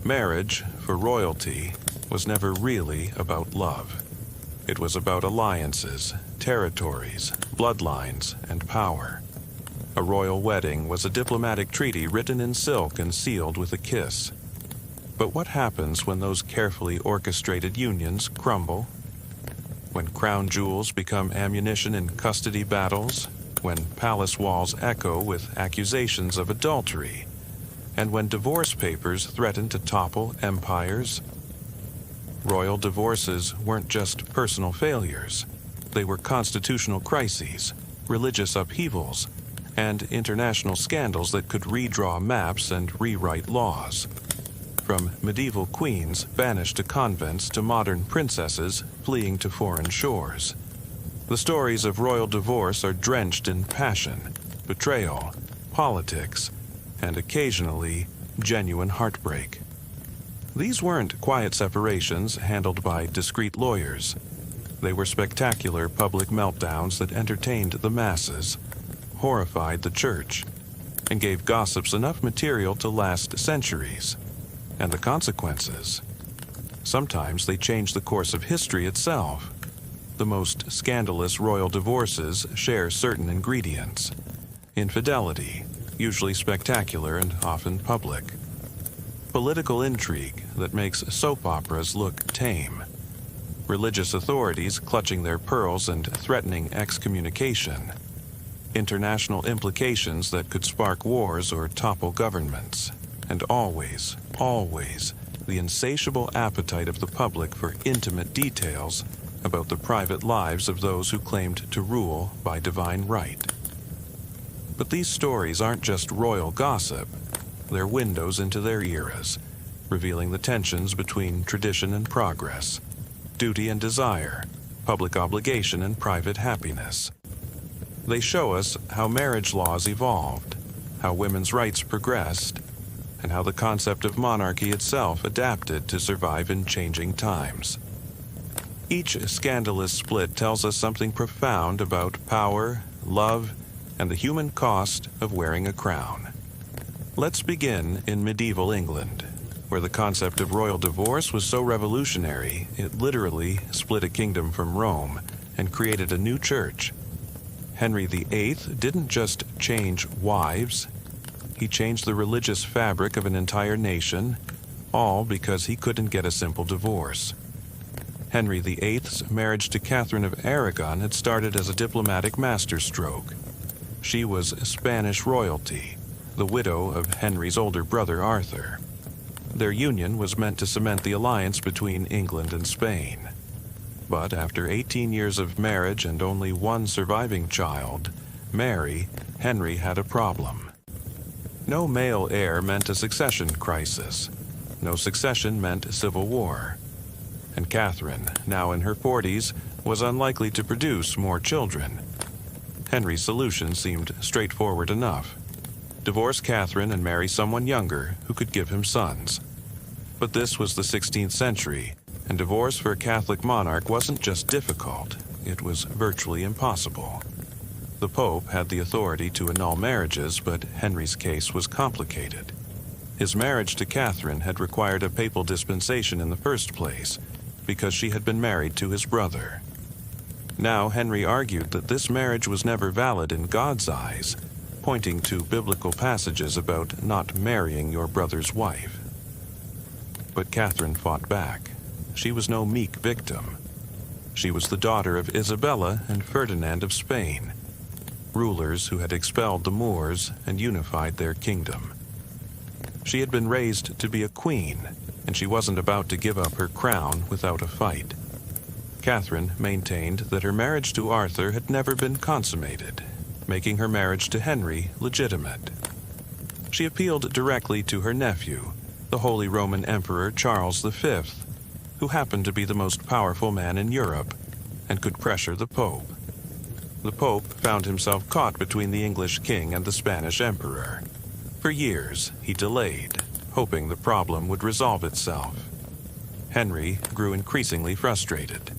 Marriage, for royalty, was never really about love. It was about alliances, territories, bloodlines, and power. A royal wedding was a diplomatic treaty written in silk and sealed with a kiss. But what happens when those carefully orchestrated unions crumble? When crown jewels become ammunition in custody battles? When palace walls echo with accusations of adultery? And when divorce papers threaten to topple empires? Royal divorces weren't just personal failures. They were constitutional crises, religious upheavals, and international scandals that could redraw maps and rewrite laws. From medieval queens banished to convents to modern princesses fleeing to foreign shores. The stories of royal divorce are drenched in passion, betrayal, politics, and occasionally genuine heartbreak. These weren't quiet separations handled by discreet lawyers. They were spectacular public meltdowns that entertained the masses, horrified the church, and gave gossips enough material to last centuries. And the consequences? Sometimes they changed the course of history itself. The most scandalous royal divorces share certain ingredients. Infidelity, usually spectacular and often public. Political intrigue that makes soap operas look tame. Religious authorities clutching their pearls and threatening excommunication. International implications that could spark wars or topple governments. And always, always, the insatiable appetite of the public for intimate details about the private lives of those who claimed to rule by divine right. But these stories aren't just royal gossip. They're windows into their eras, revealing the tensions between tradition and progress, duty and desire, public obligation and private happiness. They show us how marriage laws evolved, how women's rights progressed, and how the concept of monarchy itself adapted to survive in changing times. Each scandalous split tells us something profound about power, love, and the human cost of wearing a crown. Let's begin in medieval England, where the concept of royal divorce was so revolutionary it literally split a kingdom from Rome and created a new church. Henry VIII didn't just change wives, he changed the religious fabric of an entire nation, all because he couldn't get a simple divorce. Henry VIII's marriage to Catherine of Aragon had started as a diplomatic masterstroke. She was Spanish royalty, the widow of Henry's older brother Arthur. Their union was meant to cement the alliance between England and Spain. But after 18 years of marriage and only one surviving child, Mary, Henry had a problem. No male heir meant a succession crisis. No succession meant civil war. And Catherine, now in her 40s, was unlikely to produce more children. Henry's solution seemed straightforward enough. Divorce Catherine and marry someone younger who could give him sons. But this was the 16th century, and divorce for a Catholic monarch wasn't just difficult, it was virtually impossible. The Pope had the authority to annul marriages, but Henry's case was complicated. His marriage to Catherine had required a papal dispensation in the first place, because she had been married to his brother. Now Henry argued that this marriage was never valid in God's eyes, pointing to biblical passages about not marrying your brother's wife. But Catherine fought back. She was no meek victim. She was the daughter of Isabella and Ferdinand of Spain, rulers who had expelled the Moors and unified their kingdom. She had been raised to be a queen, and she wasn't about to give up her crown without a fight. Catherine maintained that her marriage to Arthur had never been consummated, making her marriage to Henry legitimate. She appealed directly to her nephew, the Holy Roman Emperor Charles V, who happened to be the most powerful man in Europe and could pressure the Pope. The Pope found himself caught between the English king and the Spanish emperor. For years, he delayed, hoping the problem would resolve itself. Henry grew increasingly frustrated.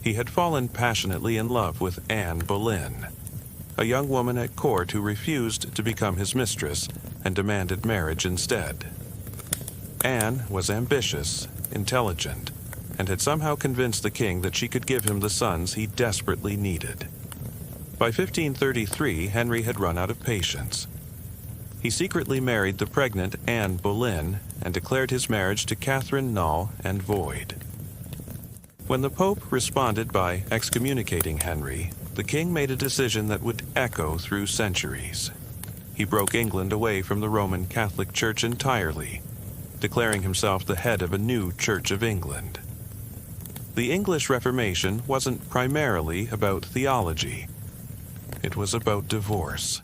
He had fallen passionately in love with Anne Boleyn, a young woman at court who refused to become his mistress and demanded marriage instead. Anne was ambitious, intelligent, and had somehow convinced the king that she could give him the sons he desperately needed. By 1533, Henry had run out of patience. He secretly married the pregnant Anne Boleyn and declared his marriage to Catherine null and void. When the Pope responded by excommunicating Henry, the king made a decision that would echo through centuries. He broke England away from the Roman Catholic Church entirely, declaring himself the head of a new Church of England. The English Reformation wasn't primarily about theology. It was about divorce.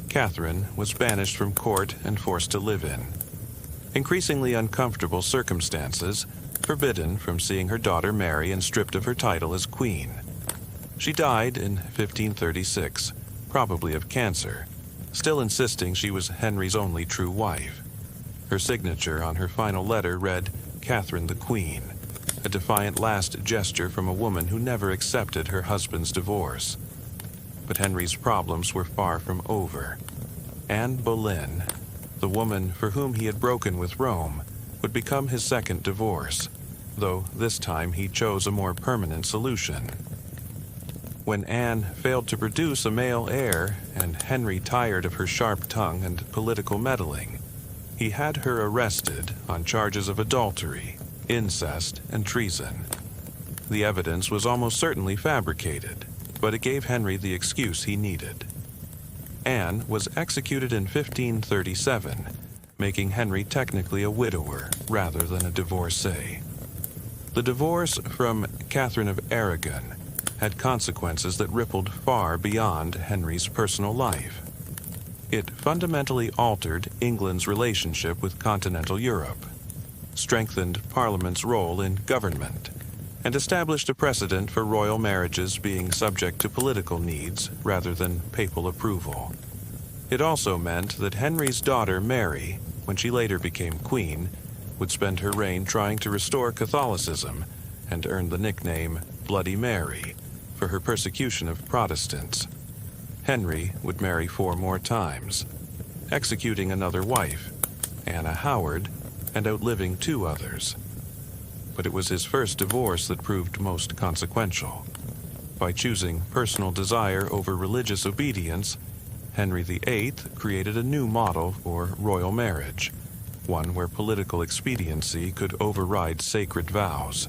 Catherine was banished from court and forced to live in increasingly uncomfortable circumstances, forbidden from seeing her daughter marry and stripped of her title as queen. She died in 1536, probably of cancer, still insisting she was Henry's only true wife. Her signature on her final letter read, "Catherine the Queen," a defiant last gesture from a woman who never accepted her husband's divorce. But Henry's problems were far from over. Anne Boleyn, the woman for whom he had broken with Rome, would become his second divorce, though this time he chose a more permanent solution. When Anne failed to produce a male heir, and Henry tired of her sharp tongue and political meddling, he had her arrested on charges of adultery, incest, and treason. The evidence was almost certainly fabricated, but it gave Henry the excuse he needed. Anne was executed in 1537, making Henry technically a widower rather than a divorcee. The divorce from Catherine of Aragon had consequences that rippled far beyond Henry's personal life. It fundamentally altered England's relationship with continental Europe, strengthened Parliament's role in government, and established a precedent for royal marriages being subject to political needs rather than papal approval. It also meant that Henry's daughter Mary, when she later became queen, would spend her reign trying to restore Catholicism and earn the nickname Bloody Mary for her persecution of Protestants. Henry would marry 4 more times, executing another wife, Anna Howard, and outliving 2 others. But it was his first divorce that proved most consequential. By choosing personal desire over religious obedience, Henry VIII created a new model for royal marriage, one where political expediency could override sacred vows.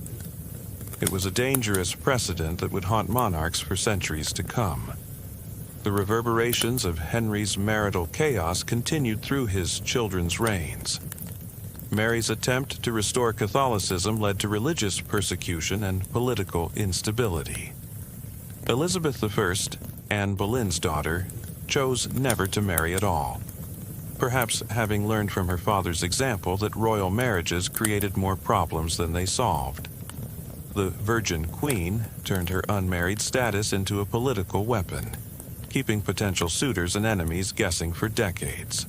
It was a dangerous precedent that would haunt monarchs for centuries to come. The reverberations of Henry's marital chaos continued through his children's reigns. Mary's attempt to restore Catholicism led to religious persecution and political instability. Elizabeth I, Anne Boleyn's daughter, chose never to marry at all, perhaps having learned from her father's example that royal marriages created more problems than they solved. The Virgin Queen turned her unmarried status into a political weapon, keeping potential suitors and enemies guessing for decades.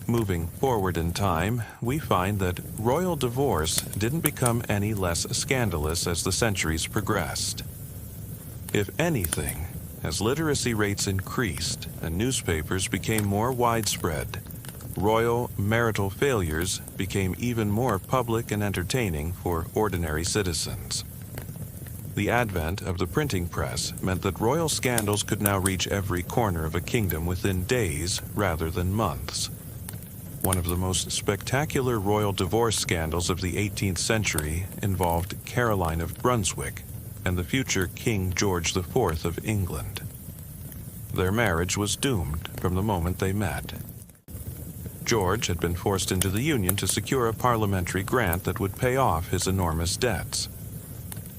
Moving forward in time, we find that royal divorce didn't become any less scandalous as the centuries progressed. If anything, as literacy rates increased and newspapers became more widespread, royal marital failures became even more public and entertaining for ordinary citizens. The advent of the printing press meant that royal scandals could now reach every corner of a kingdom within days rather than months. One of the most spectacular royal divorce scandals of the 18th century involved Caroline of Brunswick and the future King George IV of England. Their marriage was doomed from the moment they met. George had been forced into the union to secure a parliamentary grant that would pay off his enormous debts.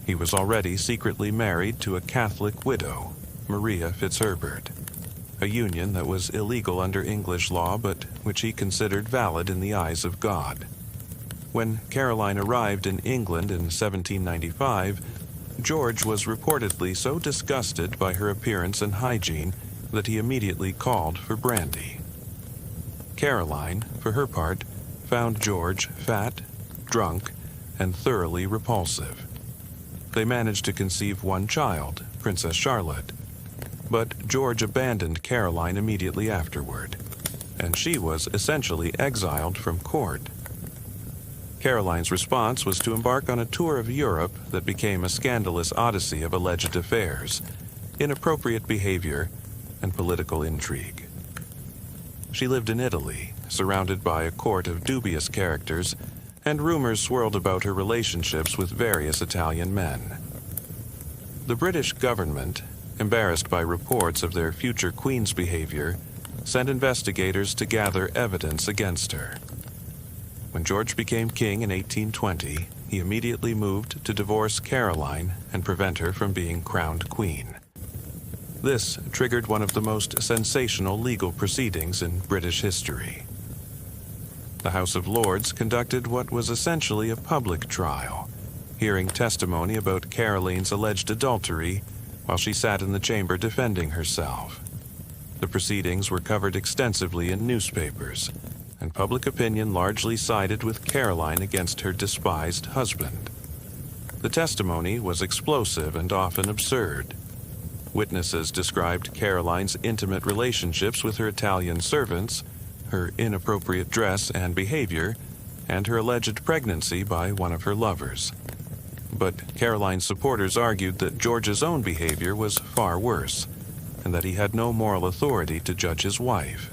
He was already secretly married to a Catholic widow, Maria Fitzherbert, a union that was illegal under English law but which he considered valid in the eyes of God. When Caroline arrived in England in 1795, George was reportedly so disgusted by her appearance and hygiene that he immediately called for brandy. Caroline, for her part, found George fat, drunk, and thoroughly repulsive. They managed to conceive 1 child, Princess Charlotte, but George abandoned Caroline immediately afterward, and she was essentially exiled from court. Caroline's response was to embark on a tour of Europe that became a scandalous odyssey of alleged affairs, inappropriate behavior, and political intrigue. She lived in Italy, surrounded by a court of dubious characters, and rumors swirled about her relationships with various Italian men. The British government, embarrassed by reports of their future queen's behavior, sent investigators to gather evidence against her. When George became king in 1820, he immediately moved to divorce Caroline and prevent her from being crowned queen. This triggered one of the most sensational legal proceedings in British history. The House of Lords conducted what was essentially a public trial, hearing testimony about Caroline's alleged adultery while she sat in the chamber defending herself. The proceedings were covered extensively in newspapers, and public opinion largely sided with Caroline against her despised husband. The testimony was explosive and often absurd. Witnesses described Caroline's intimate relationships with her Italian servants, her inappropriate dress and behavior, and her alleged pregnancy by one of her lovers. But Caroline's supporters argued that George's own behavior was far worse, and that he had no moral authority to judge his wife.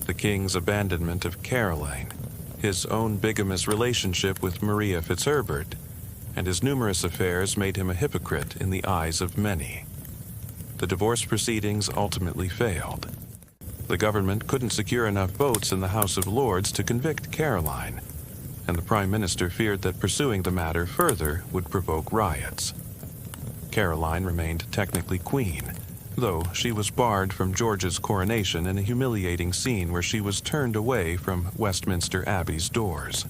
The king's abandonment of Caroline, his own bigamous relationship with Maria Fitzherbert, and his numerous affairs made him a hypocrite in the eyes of many. The divorce proceedings ultimately failed. The government couldn't secure enough votes in the House of Lords to convict Caroline, and the Prime Minister feared that pursuing the matter further would provoke riots. Caroline remained technically queen, though she was barred from George's coronation in a humiliating scene where she was turned away from Westminster Abbey's doors.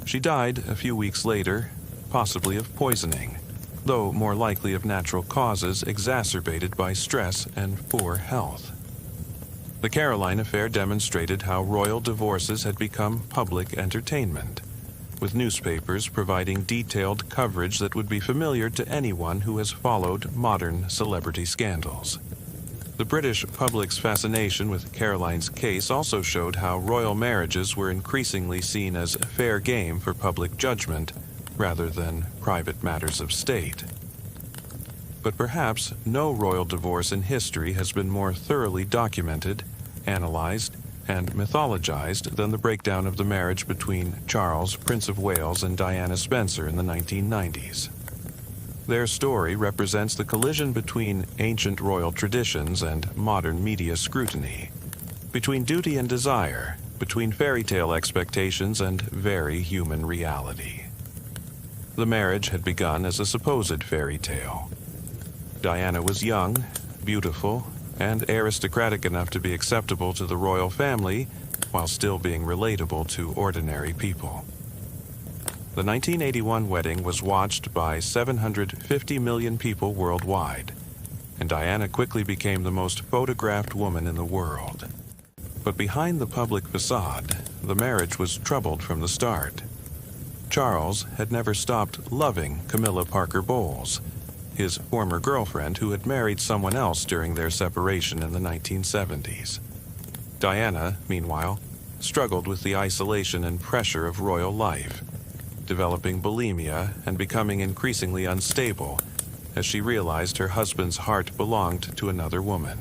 She died a few weeks later, possibly of poisoning, though more likely of natural causes exacerbated by stress and poor health. The Caroline affair demonstrated how royal divorces had become public entertainment, with newspapers providing detailed coverage that would be familiar to anyone who has followed modern celebrity scandals. The British public's fascination with Caroline's case also showed how royal marriages were increasingly seen as fair game for public judgment rather than private matters of state. But perhaps no royal divorce in history has been more thoroughly documented, analyzed, and mythologized than the breakdown of the marriage between Charles, Prince of Wales, and Diana Spencer in the 1990s. Their story represents the collision between ancient royal traditions and modern media scrutiny, between duty and desire, between fairy tale expectations and very human reality. The marriage had begun as a supposed fairy tale. Diana was young, beautiful, and aristocratic enough to be acceptable to the royal family while still being relatable to ordinary people. The 1981 wedding was watched by 750 million people worldwide, and Diana quickly became the most photographed woman in the world. But behind the public facade, the marriage was troubled from the start. Charles had never stopped loving Camilla Parker Bowles, his former girlfriend who had married someone else during their separation in the 1970s. Diana, meanwhile, struggled with the isolation and pressure of royal life, developing bulimia and becoming increasingly unstable as she realized her husband's heart belonged to another woman.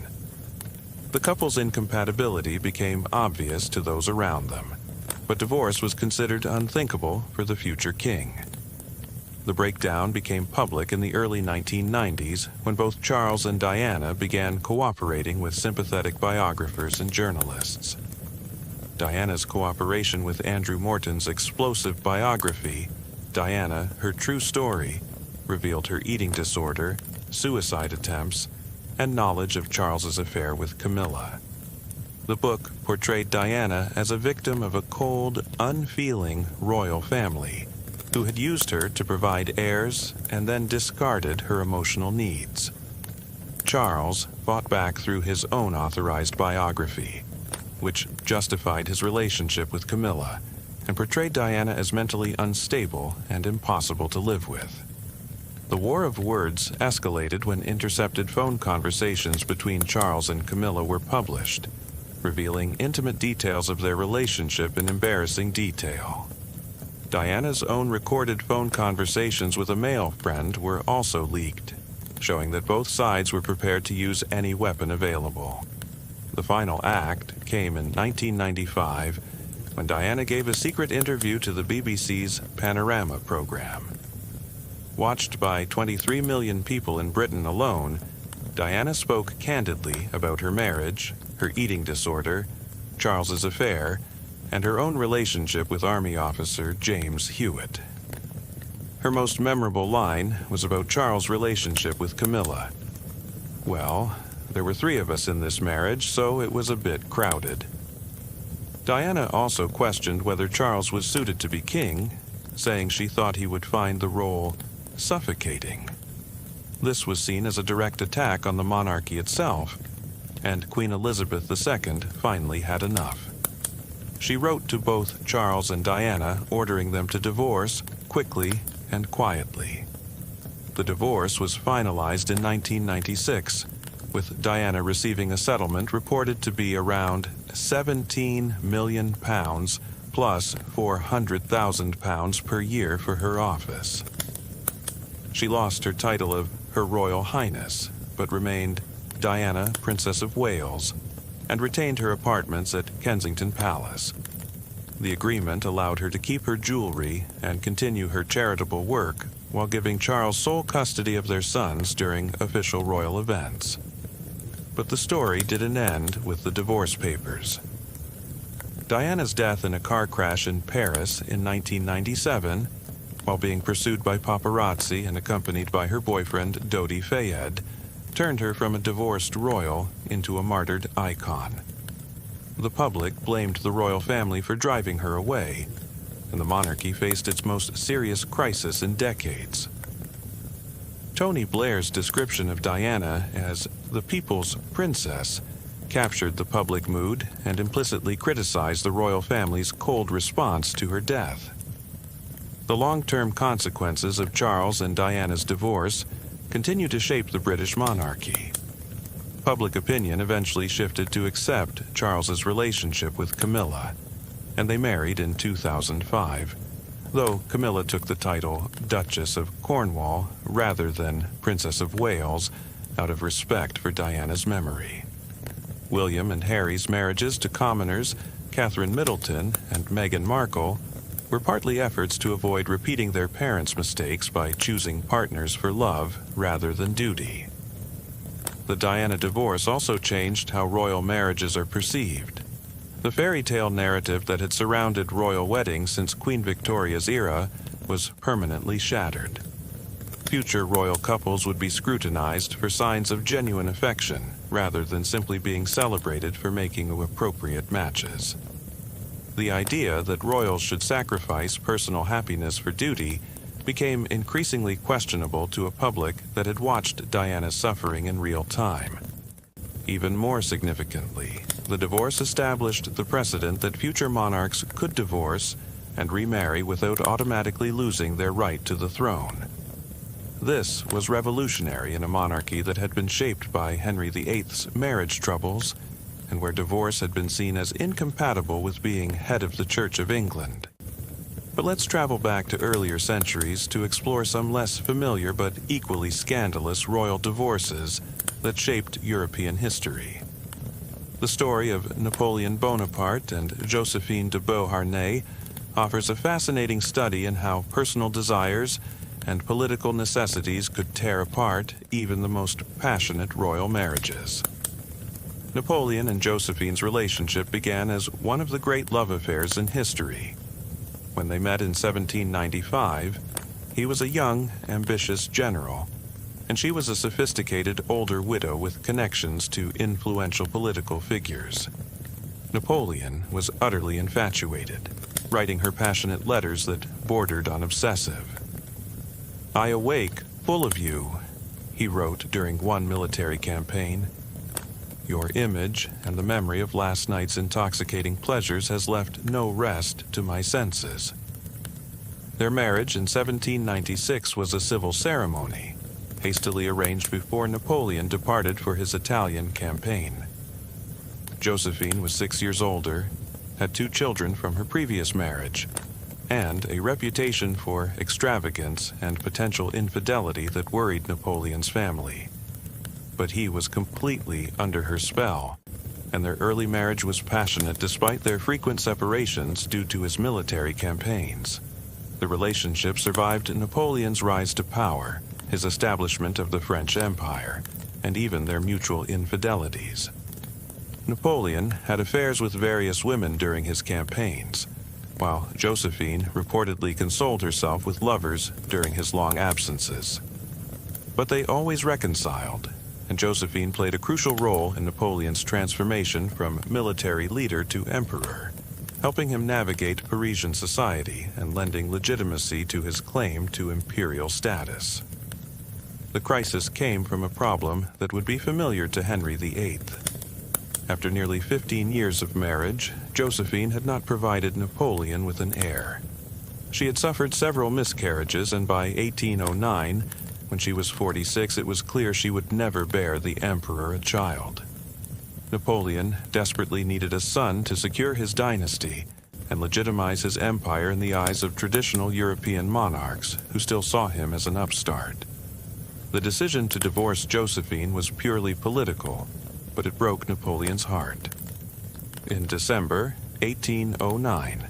The couple's incompatibility became obvious to those around them, but divorce was considered unthinkable for the future king. The breakdown became public in the early 1990s when both Charles and Diana began cooperating with sympathetic biographers and journalists. Diana's cooperation with Andrew Morton's explosive biography, Diana, Her True Story, revealed her eating disorder, suicide attempts, and knowledge of Charles's affair with Camilla. The book portrayed Diana as a victim of a cold, unfeeling royal family who had used her to provide heirs and then discarded her emotional needs. Charles fought back through his own authorized biography, which justified his relationship with Camilla and portrayed Diana as mentally unstable and impossible to live with. The war of words escalated when intercepted phone conversations between Charles and Camilla were published, revealing intimate details of their relationship in embarrassing detail. Diana's own recorded phone conversations with a male friend were also leaked, showing that both sides were prepared to use any weapon available. The final act came in 1995, when Diana gave a secret interview to the BBC's Panorama program. Watched by 23 million people in Britain alone, Diana spoke candidly about her marriage, her eating disorder, Charles's affair, and her own relationship with Army officer James Hewitt. Her most memorable line was about Charles' relationship with Camilla. "Well, there were 3 of us in this marriage, so it was a bit crowded." Diana also questioned whether Charles was suited to be king, saying she thought he would find the role suffocating. This was seen as a direct attack on the monarchy itself, and Queen Elizabeth II finally had enough. She wrote to both Charles and Diana, ordering them to divorce quickly and quietly. The divorce was finalized in 1996, with Diana receiving a settlement reported to be around £17 million plus £400,000 per year for her office. She lost her title of Her Royal Highness, but remained Diana, Princess of Wales, and retained her apartments at Kensington Palace. The agreement allowed her to keep her jewelry and continue her charitable work while giving Charles sole custody of their sons during official royal events. But the story didn't end with the divorce papers. Diana's death in a car crash in Paris in 1997, while being pursued by paparazzi and accompanied by her boyfriend Dodi Fayed, turned her from a divorced royal into a martyred icon. The public blamed the royal family for driving her away, and the monarchy faced its most serious crisis in decades. Tony Blair's description of Diana as the people's princess captured the public mood and implicitly criticized the royal family's cold response to her death. The long-term consequences of Charles and Diana's divorce continue to shape the British monarchy. Public opinion eventually shifted to accept Charles's relationship with Camilla, and they married in 2005, though Camilla took the title Duchess of Cornwall rather than Princess of Wales out of respect for Diana's memory. William and Harry's marriages to commoners, Catherine Middleton and Meghan Markle, were partly efforts to avoid repeating their parents' mistakes by choosing partners for love rather than duty. The Diana divorce also changed how royal marriages are perceived. The fairy tale narrative that had surrounded royal weddings since Queen Victoria's era was permanently shattered. Future royal couples would be scrutinized for signs of genuine affection rather than simply being celebrated for making appropriate matches. The idea that royals should sacrifice personal happiness for duty became increasingly questionable to a public that had watched Diana's suffering in real time. Even more significantly, the divorce established the precedent that future monarchs could divorce and remarry without automatically losing their right to the throne. This was revolutionary in a monarchy that had been shaped by Henry VIII's marriage troubles and where divorce had been seen as incompatible with being head of the Church of England. But let's travel back to earlier centuries to explore some less familiar but equally scandalous royal divorces that shaped European history. The story of Napoleon Bonaparte and Josephine de Beauharnais offers a fascinating study in how personal desires and political necessities could tear apart even the most passionate royal marriages. Napoleon and Josephine's relationship began as one of the great love affairs in history. When they met in 1795, he was a young, ambitious general, and she was a sophisticated older widow with connections to influential political figures. Napoleon was utterly infatuated, writing her passionate letters that bordered on obsessive. "I awake full of you," he wrote during one military campaign. "Your image and the memory of last night's intoxicating pleasures has left no rest to my senses." Their marriage in 1796 was a civil ceremony, hastily arranged before Napoleon departed for his Italian campaign. Josephine was 6 years older, had 2 children from her previous marriage, and a reputation for extravagance and potential infidelity that worried Napoleon's family. But he was completely under her spell, and their early marriage was passionate despite their frequent separations due to his military campaigns. The relationship survived Napoleon's rise to power, his establishment of the French Empire, and even their mutual infidelities. Napoleon had affairs with various women during his campaigns, while Josephine reportedly consoled herself with lovers during his long absences. But they always reconciled, and Josephine played a crucial role in Napoleon's transformation from military leader to emperor, helping him navigate Parisian society and lending legitimacy to his claim to imperial status. The crisis came from a problem that would be familiar to Henry VIII. After nearly 15 years of marriage, Josephine had not provided Napoleon with an heir. She had suffered several miscarriages, and by 1809, when she was 46, it was clear she would never bear the emperor a child. Napoleon desperately needed a son to secure his dynasty and legitimize his empire in the eyes of traditional European monarchs who still saw him as an upstart. The decision to divorce Josephine was purely political, but it broke Napoleon's heart. In December 1809,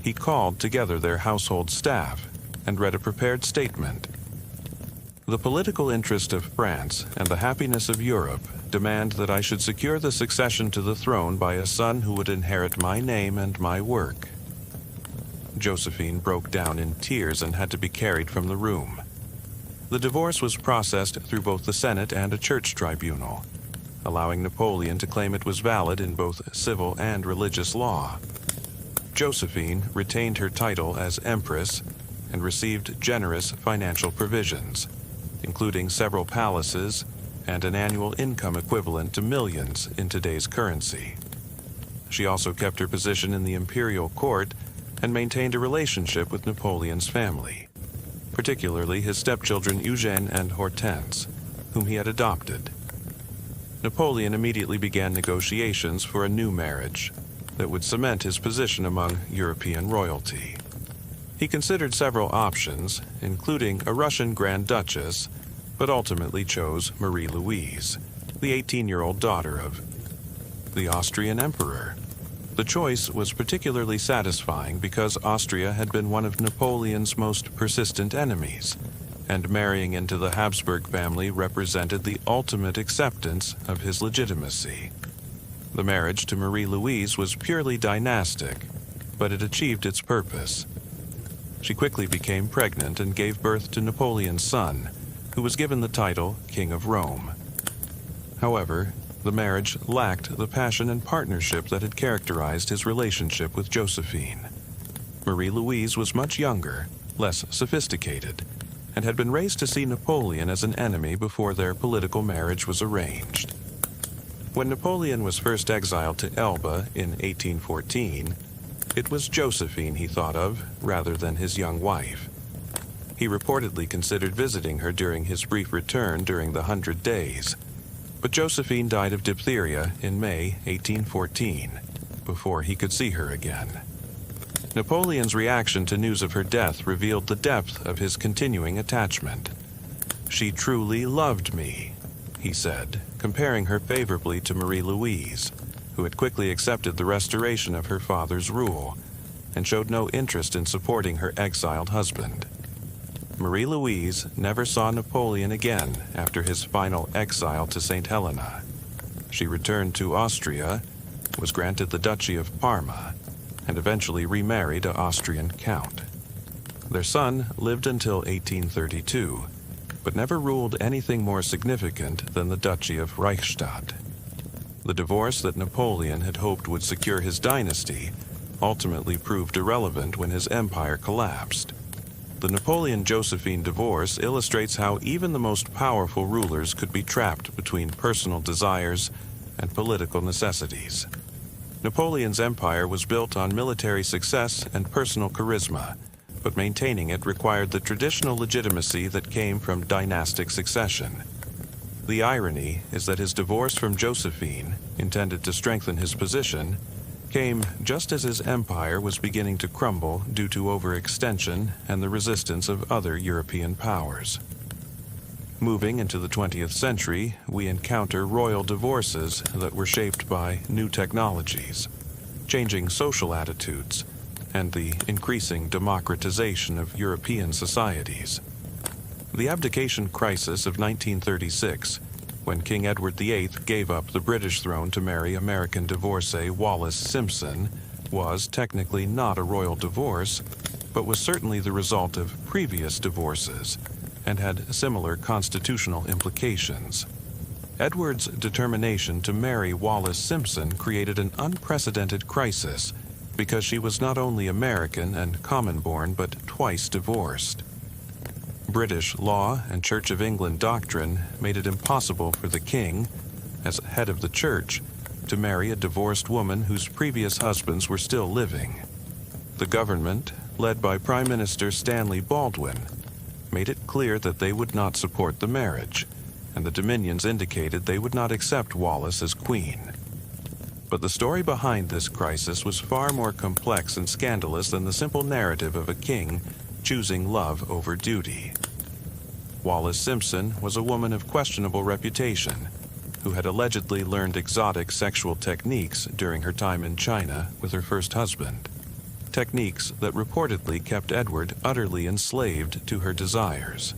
he called together their household staff and read a prepared statement. The political interest of France and the happiness of Europe demand that I should secure the succession to the throne by a son who would inherit my name and my work. Josephine broke down in tears and had to be carried from the room. The divorce was processed through both the Senate and a church tribunal, allowing Napoleon to claim it was valid in both civil and religious law. Josephine retained her title as Empress and received generous financial provisions, including several palaces and an annual income equivalent to millions in today's currency. She also kept her position in the imperial court and maintained a relationship with Napoleon's family, particularly his stepchildren Eugène and Hortense, whom he had adopted. Napoleon immediately began negotiations for a new marriage that would cement his position among European royalty. He considered several options, including a Russian Grand Duchess, but ultimately chose Marie-Louise, the 18-year-old daughter of the Austrian Emperor. The choice was particularly satisfying because Austria had been one of Napoleon's most persistent enemies, and marrying into the Habsburg family represented the ultimate acceptance of his legitimacy. The marriage to Marie-Louise was purely dynastic, but it achieved its purpose. She quickly became pregnant and gave birth to Napoleon's son, who was given the title King of Rome. However, the marriage lacked the passion and partnership that had characterized his relationship with Josephine. Marie-Louise was much younger, less sophisticated, and had been raised to see Napoleon as an enemy before their political marriage was arranged. When Napoleon was first exiled to Elba in 1814, it was Josephine he thought of rather than his young wife. He reportedly considered visiting her during his brief return during the 100 Days, but Josephine died of diphtheria in May 1814, before he could see her again. Napoleon's reaction to news of her death revealed the depth of his continuing attachment. "She truly loved me," he said, comparing her favorably to Marie-Louise, who had quickly accepted the restoration of her father's rule and showed no interest in supporting her exiled husband. Marie-Louise never saw Napoleon again after his final exile to St. Helena. She returned to Austria, was granted the Duchy of Parma, and eventually remarried an Austrian count. Their son lived until 1832, but never ruled anything more significant than the Duchy of Reichstadt. The divorce that Napoleon had hoped would secure his dynasty ultimately proved irrelevant when his empire collapsed. The Napoleon-Josephine divorce illustrates how even the most powerful rulers could be trapped between personal desires and political necessities. Napoleon's empire was built on military success and personal charisma, but maintaining it required the traditional legitimacy that came from dynastic succession. The irony is that his divorce from Josephine, intended to strengthen his position, came just as his empire was beginning to crumble due to overextension and the resistance of other European powers. Moving into the 20th century, we encounter royal divorces that were shaped by new technologies, changing social attitudes, and the increasing democratization of European societies. The abdication crisis of 1936, when King Edward VIII gave up the British throne to marry American divorcee Wallis Simpson, was technically not a royal divorce, but was certainly the result of previous divorces, and had similar constitutional implications. Edward's determination to marry Wallis Simpson created an unprecedented crisis because she was not only American and common-born but twice divorced. British law and Church of England doctrine made it impossible for the king, as head of the church, to marry a divorced woman whose previous husbands were still living. The government, led by Prime Minister Stanley Baldwin, made it clear that they would not support the marriage, and the Dominions indicated they would not accept Wallis as queen. But the story behind this crisis was far more complex and scandalous than the simple narrative of a king choosing love over duty. Wallis Simpson was a woman of questionable reputation, who had allegedly learned exotic sexual techniques during her time in China with her first husband. Techniques that reportedly kept Edward utterly enslaved to her desires.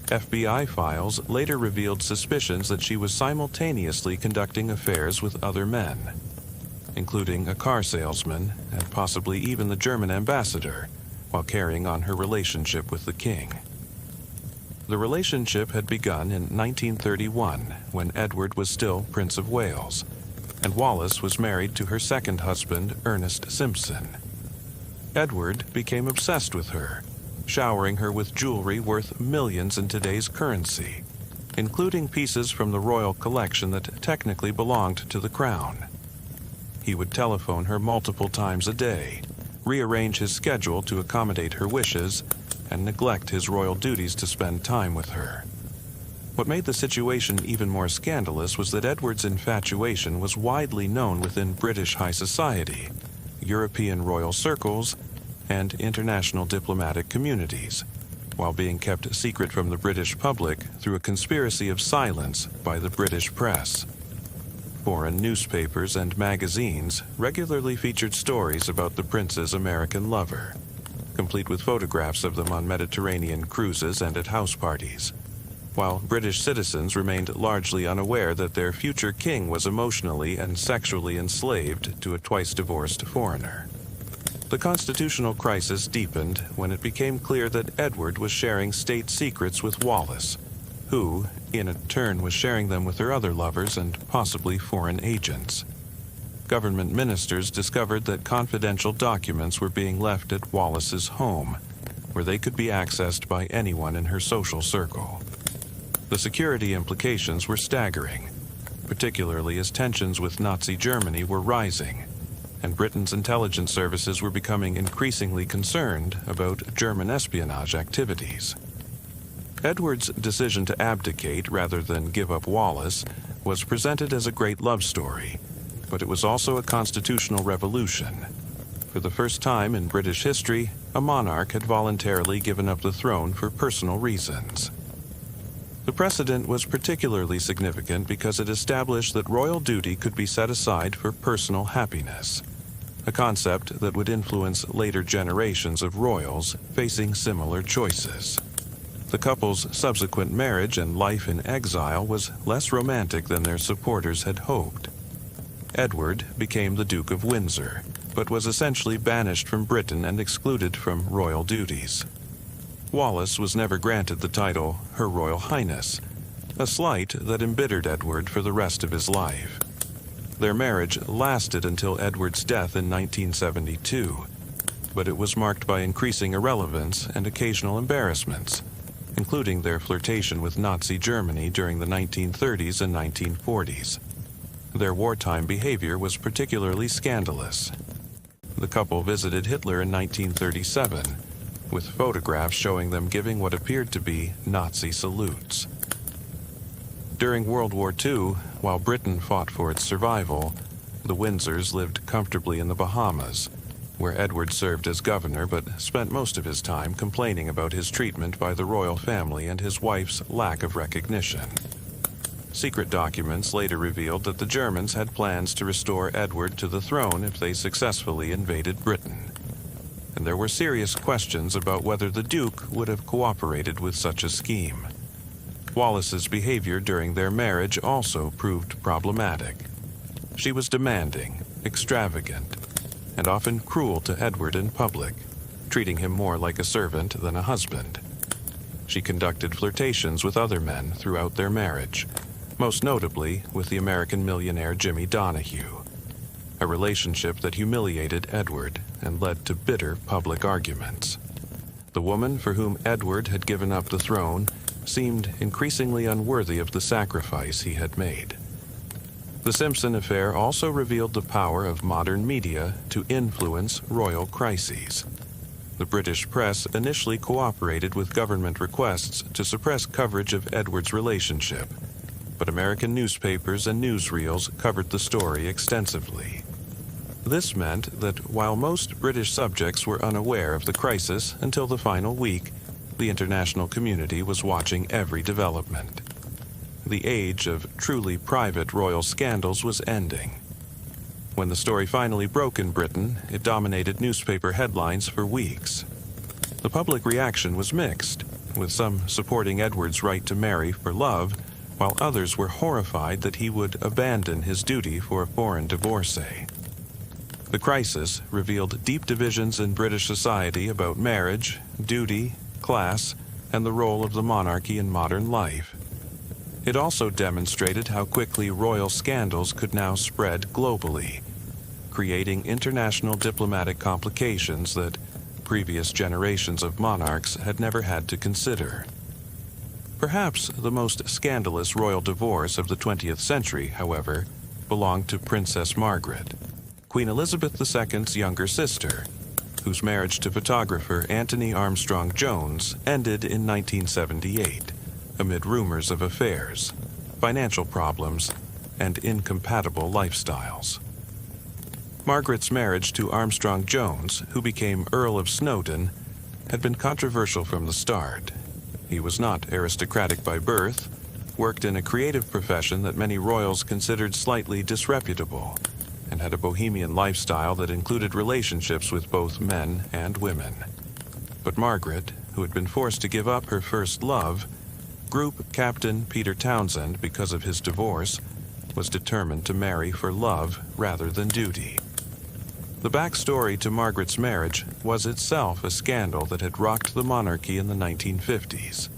FBI files later revealed suspicions that she was simultaneously conducting affairs with other men, including a car salesman and possibly even the German ambassador, while carrying on her relationship with the king. The relationship had begun in 1931, when Edward was still Prince of Wales, and Wallis was married to her second husband, Ernest Simpson. Edward became obsessed with her, showering her with jewelry worth millions in today's currency, including pieces from the royal collection that technically belonged to the crown. He would telephone her multiple times a day, rearrange his schedule to accommodate her wishes, and neglect his royal duties to spend time with her. What made the situation even more scandalous was that Edward's infatuation was widely known within British high society, European royal circles, and international diplomatic communities, while being kept secret from the British public through a conspiracy of silence by the British press. Foreign newspapers and magazines regularly featured stories about the prince's American lover, complete with photographs of them on Mediterranean cruises and at house parties, while British citizens remained largely unaware that their future king was emotionally and sexually enslaved to a twice-divorced foreigner. The constitutional crisis deepened when it became clear that Edward was sharing state secrets with Wallis, who, in turn, was sharing them with her other lovers and possibly foreign agents. Government ministers discovered that confidential documents were being left at Wallis's home, where they could be accessed by anyone in her social circle. The security implications were staggering, particularly as tensions with Nazi Germany were rising, and Britain's intelligence services were becoming increasingly concerned about German espionage activities. Edward's decision to abdicate rather than give up Wallis was presented as a great love story, but it was also a constitutional revolution. For the first time in British history, a monarch had voluntarily given up the throne for personal reasons. The precedent was particularly significant because it established that royal duty could be set aside for personal happiness, a concept that would influence later generations of royals facing similar choices. The couple's subsequent marriage and life in exile was less romantic than their supporters had hoped. Edward became the Duke of Windsor, but was essentially banished from Britain and excluded from royal duties. Wallis was never granted the title Her Royal Highness, a slight that embittered Edward for the rest of his life. Their marriage lasted until Edward's death in 1972, but it was marked by increasing irrelevance and occasional embarrassments, including their flirtation with Nazi Germany during the 1930s and 1940s. Their wartime behavior was particularly scandalous. The couple visited Hitler in 1937, with photographs showing them giving what appeared to be Nazi salutes. During World War II, while Britain fought for its survival, The Windsors lived comfortably in the Bahamas, where Edward served as governor but spent most of his time complaining about his treatment by the royal family and his wife's lack of recognition. Secret documents later revealed that the Germans had plans to restore Edward to the throne if they successfully invaded Britain. And there were serious questions about whether the Duke would have cooperated with such a scheme. Wallis's behavior during their marriage also proved problematic. She was demanding, extravagant, and often cruel to Edward in public, treating him more like a servant than a husband. She conducted flirtations with other men throughout their marriage, most notably with the American millionaire Jimmy Donahue, a relationship that humiliated Edward and led to bitter public arguments. The woman for whom Edward had given up the throne seemed increasingly unworthy of the sacrifice he had made. The Simpson affair also revealed the power of modern media to influence royal crises. The British press initially cooperated with government requests to suppress coverage of Edward's relationship, but American newspapers and newsreels covered the story extensively. This meant that while most British subjects were unaware of the crisis until the final week, the international community was watching every development. The age of truly private royal scandals was ending. When the story finally broke in Britain, it dominated newspaper headlines for weeks. The public reaction was mixed, with some supporting Edward's right to marry for love, while others were horrified that he would abandon his duty for a foreign divorcee. The crisis revealed deep divisions in British society about marriage, duty, class, and the role of the monarchy in modern life. It also demonstrated how quickly royal scandals could now spread globally, creating international diplomatic complications that previous generations of monarchs had never had to consider. Perhaps the most scandalous royal divorce of the 20th century, however, belonged to Princess Margaret, Queen Elizabeth II's younger sister, whose marriage to photographer Anthony Armstrong Jones ended in 1978, amid rumors of affairs, financial problems, and incompatible lifestyles. Margaret's marriage to Armstrong Jones, who became Earl of Snowdon, had been controversial from the start. He was not aristocratic by birth, worked in a creative profession that many royals considered slightly disreputable, and had a bohemian lifestyle that included relationships with both men and women. But Margaret, who had been forced to give up her first love, Group Captain Peter Townsend, because of his divorce, was determined to marry for love rather than duty. The backstory to Margaret's marriage was itself a scandal that had rocked the monarchy in the 1950s.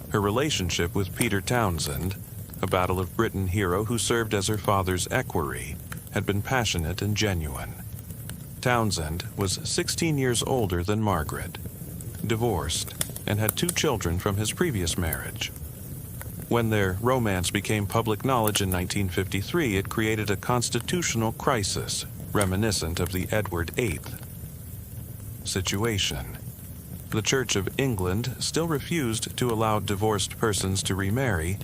Her relationship with Peter Townsend, a Battle of Britain hero who served as her father's equerry, had been passionate and genuine. Townsend was 16 years older than Margaret, divorced, and had 2 children from his previous marriage. When their romance became public knowledge in 1953, it created a constitutional crisis reminiscent of the Edward VIII situation. The Church of England still refused to allow divorced persons to remarry,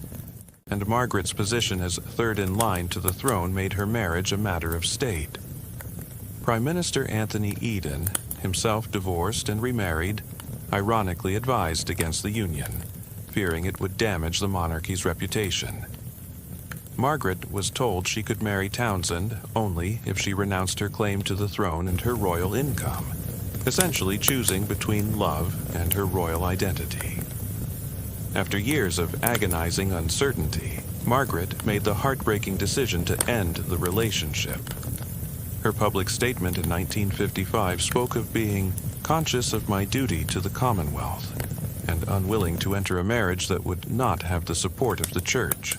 and Margaret's position as third in line to the throne made her marriage a matter of state. Prime Minister Anthony Eden, himself divorced and remarried, ironically advised against the union, fearing it would damage the monarchy's reputation. Margaret was told she could marry Townsend only if she renounced her claim to the throne and her royal income, essentially choosing between love and her royal identity. After years of agonizing uncertainty, Margaret made the heartbreaking decision to end the relationship. Her public statement in 1955 spoke of being conscious of my duty to the Commonwealth and unwilling to enter a marriage that would not have the support of the Church.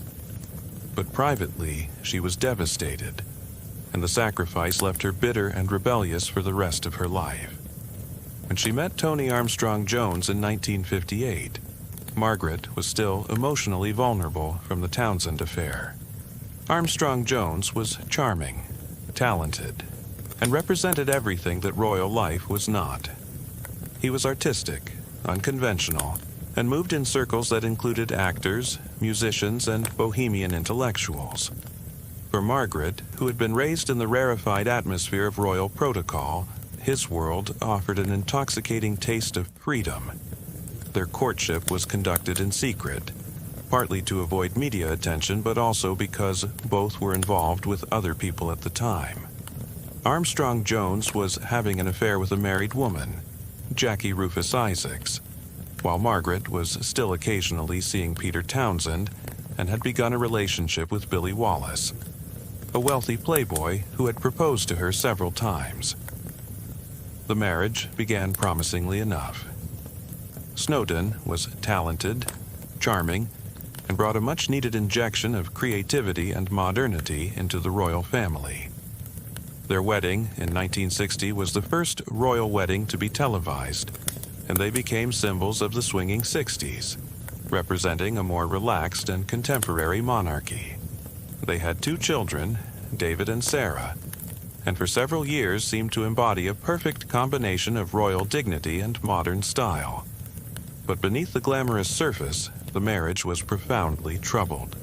But privately, she was devastated, and the sacrifice left her bitter and rebellious for the rest of her life. When she met Tony Armstrong Jones in 1958, Margaret was still emotionally vulnerable from the Townsend affair. Armstrong Jones was charming, talented, and represented everything that royal life was not. He was artistic, unconventional, and moved in circles that included actors, musicians, and bohemian intellectuals. For Margaret, who had been raised in the rarefied atmosphere of royal protocol, his world offered an intoxicating taste of freedom. Their courtship was conducted in secret, partly to avoid media attention, but also because both were involved with other people at the time. Armstrong Jones was having an affair with a married woman, Jackie Rufus Isaacs, while Margaret was still occasionally seeing Peter Townsend and had begun a relationship with Billy Wallace, a wealthy playboy who had proposed to her several times. The marriage began promisingly enough. Snowdon was talented, charming, and brought a much-needed injection of creativity and modernity into the royal family. Their wedding in 1960 was the first royal wedding to be televised, and they became symbols of the swinging 60s, representing a more relaxed and contemporary monarchy. They had 2 children, David and Sarah, and for several years seemed to embody a perfect combination of royal dignity and modern style. But beneath the glamorous surface, the marriage was profoundly troubled.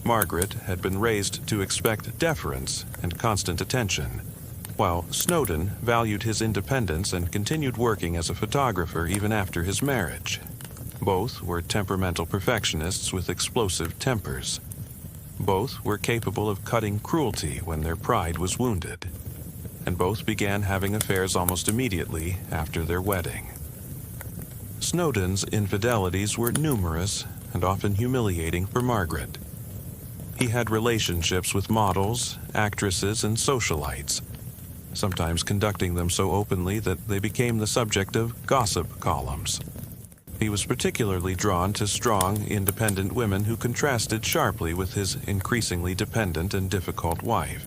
Margaret had been raised to expect deference and constant attention, while Snowdon valued his independence and continued working as a photographer even after his marriage. Both were temperamental perfectionists with explosive tempers. Both were capable of cutting cruelty when their pride was wounded, and both began having affairs almost immediately after their wedding. Snowdon's infidelities were numerous and often humiliating for Margaret. He had relationships with models, actresses, and socialites, sometimes conducting them so openly that they became the subject of gossip columns. He was particularly drawn to strong, independent women who contrasted sharply with his increasingly dependent and difficult wife.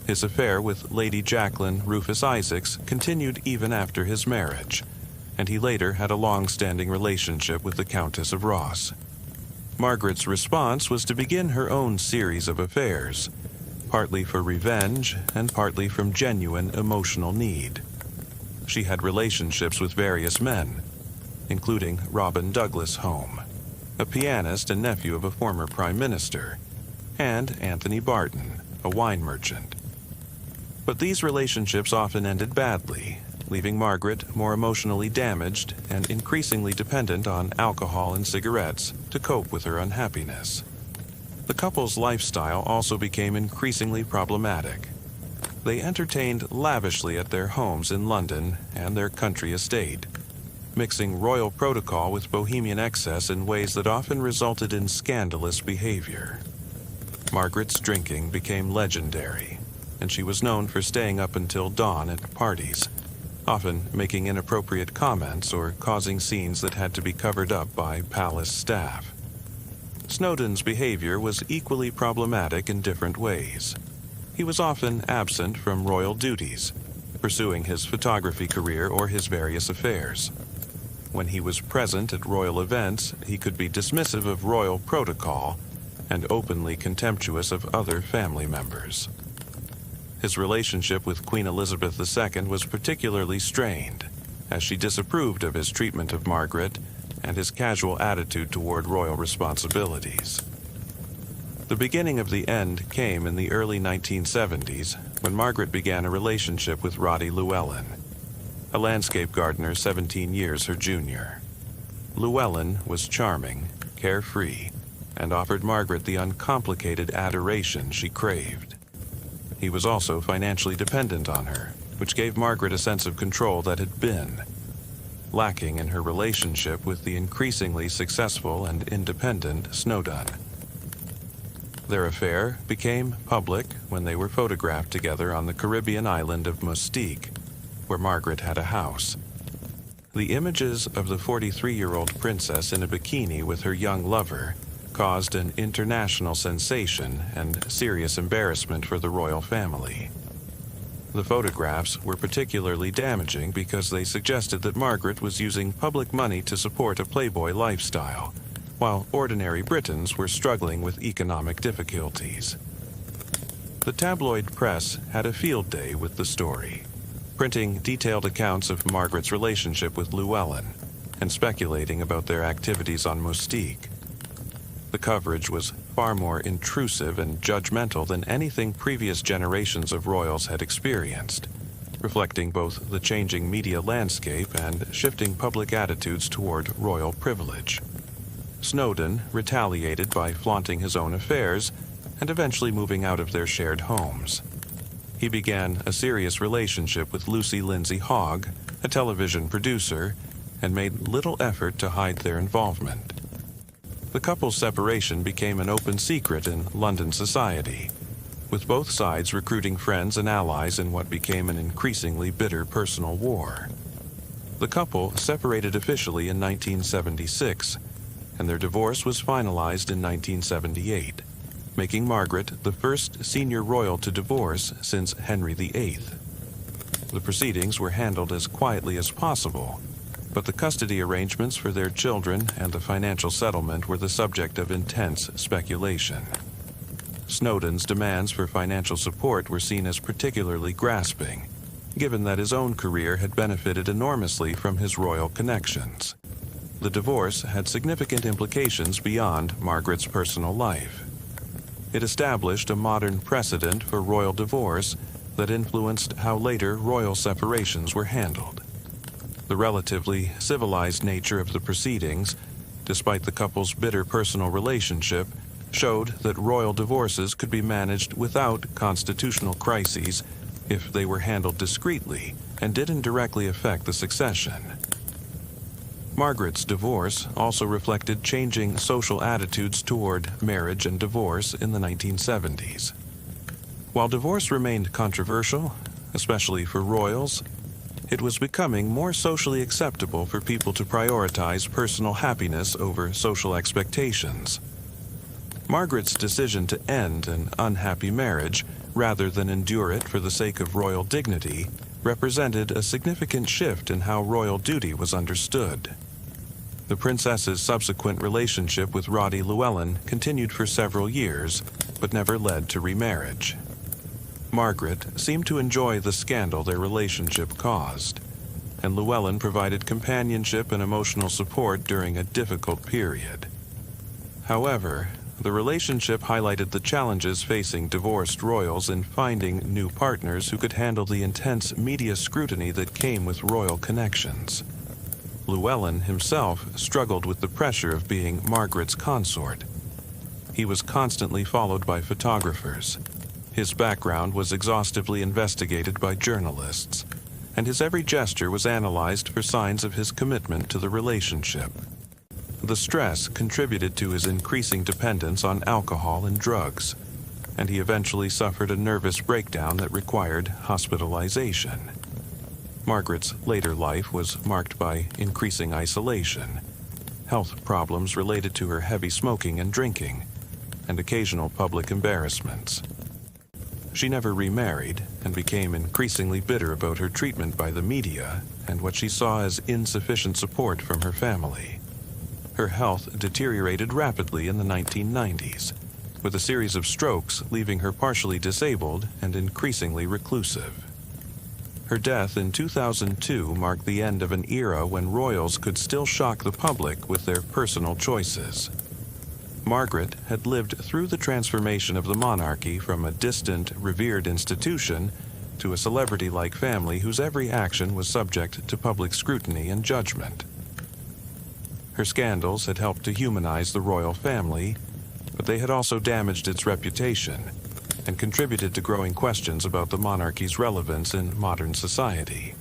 His affair with Lady Jacqueline Rufus Isaacs continued even after his marriage, and he later had a long-standing relationship with the Countess of Ross. Margaret's response was to begin her own series of affairs, partly for revenge and partly from genuine emotional need. She had relationships with various men, including Robin Douglas Home, a pianist and nephew of a former prime minister, and Anthony Barton, a wine merchant. But these relationships often ended badly, leaving Margaret more emotionally damaged and increasingly dependent on alcohol and cigarettes to cope with her unhappiness. The couple's lifestyle also became increasingly problematic. They entertained lavishly at their homes in London and their country estate, mixing royal protocol with bohemian excess in ways that often resulted in scandalous behavior. Margaret's drinking became legendary, and she was known for staying up until dawn at parties, often making inappropriate comments or causing scenes that had to be covered up by palace staff. Snowdon's behavior was equally problematic in different ways. He was often absent from royal duties, pursuing his photography career or his various affairs. When he was present at royal events, he could be dismissive of royal protocol and openly contemptuous of other family members. His relationship with Queen Elizabeth II was particularly strained, as she disapproved of his treatment of Margaret and his casual attitude toward royal responsibilities. The beginning of the end came in the early 1970s when Margaret began a relationship with Roddy Llewellyn, a landscape gardener 17 years her junior. Llewellyn was charming, carefree, and offered Margaret the uncomplicated adoration she craved. He was also financially dependent on her, which gave Margaret a sense of control that had been lacking in her relationship with the increasingly successful and independent Snowdon. Their affair became public when they were photographed together on the Caribbean island of Mustique, where Margaret had a house. The images of the 43-year-old princess in a bikini with her young lover caused an international sensation and serious embarrassment for the royal family. The photographs were particularly damaging because they suggested that Margaret was using public money to support a playboy lifestyle, while ordinary Britons were struggling with economic difficulties. The tabloid press had a field day with the story, printing detailed accounts of Margaret's relationship with Llewellyn and speculating about their activities on Mustique. The coverage was far more intrusive and judgmental than anything previous generations of royals had experienced, reflecting both the changing media landscape and shifting public attitudes toward royal privilege. Snowdon retaliated by flaunting his own affairs and eventually moving out of their shared homes. He began a serious relationship with Lucy Lindsay Hogg, a television producer, and made little effort to hide their involvement. The couple's separation became an open secret in London society, with both sides recruiting friends and allies in what became an increasingly bitter personal war. The couple separated officially in 1976, and their divorce was finalized in 1978, making Margaret the first senior royal to divorce since Henry VIII. The proceedings were handled as quietly as possible, but the custody arrangements for their children and the financial settlement were the subject of intense speculation. Snowdon's demands for financial support were seen as particularly grasping, given that his own career had benefited enormously from his royal connections. The divorce had significant implications beyond Margaret's personal life. It established a modern precedent for royal divorce that influenced how later royal separations were handled. The relatively civilized nature of the proceedings, despite the couple's bitter personal relationship, showed that royal divorces could be managed without constitutional crises if they were handled discreetly and didn't directly affect the succession. Margaret's divorce also reflected changing social attitudes toward marriage and divorce in the 1970s. While divorce remained controversial, especially for royals, it was becoming more socially acceptable for people to prioritize personal happiness over social expectations. Margaret's decision to end an unhappy marriage, rather than endure it for the sake of royal dignity, represented a significant shift in how royal duty was understood. The princess's subsequent relationship with Roddy Llewellyn continued for several years, but never led to remarriage. Margaret seemed to enjoy the scandal their relationship caused, and Llewellyn provided companionship and emotional support during a difficult period. However, the relationship highlighted the challenges facing divorced royals in finding new partners who could handle the intense media scrutiny that came with royal connections. Llewellyn himself struggled with the pressure of being Margaret's consort. He was constantly followed by photographers. His background was exhaustively investigated by journalists, and his every gesture was analyzed for signs of his commitment to the relationship. The stress contributed to his increasing dependence on alcohol and drugs, and he eventually suffered a nervous breakdown that required hospitalization. Margaret's later life was marked by increasing isolation, health problems related to her heavy smoking and drinking, and occasional public embarrassments. She never remarried and became increasingly bitter about her treatment by the media and what she saw as insufficient support from her family. Her health deteriorated rapidly in the 1990s, with a series of strokes leaving her partially disabled and increasingly reclusive. Her death in 2002 marked the end of an era when royals could still shock the public with their personal choices. Margaret had lived through the transformation of the monarchy from a distant, revered institution to a celebrity-like family whose every action was subject to public scrutiny and judgment. Her scandals had helped to humanize the royal family, but they had also damaged its reputation and contributed to growing questions about the monarchy's relevance in modern society.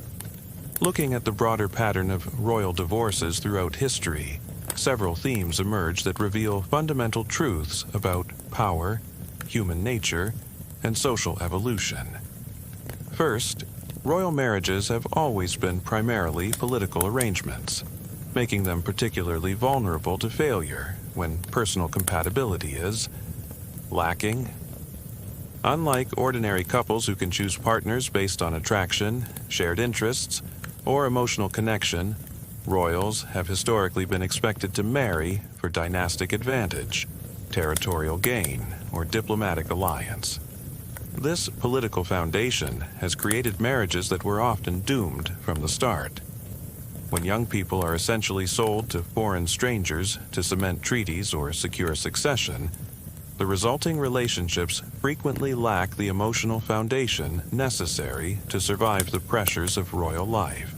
Looking at the broader pattern of royal divorces throughout history, several themes emerge that reveal fundamental truths about power, human nature, and social evolution. First, royal marriages have always been primarily political arrangements, making them particularly vulnerable to failure when personal compatibility is lacking. Unlike ordinary couples who can choose partners based on attraction, shared interests, or emotional connection, royals have historically been expected to marry for dynastic advantage, territorial gain, or diplomatic alliance. This political foundation has created marriages that were often doomed from the start. When young people are essentially sold to foreign strangers to cement treaties or secure succession, The resulting relationships frequently lack the emotional foundation necessary to survive the pressures of royal life.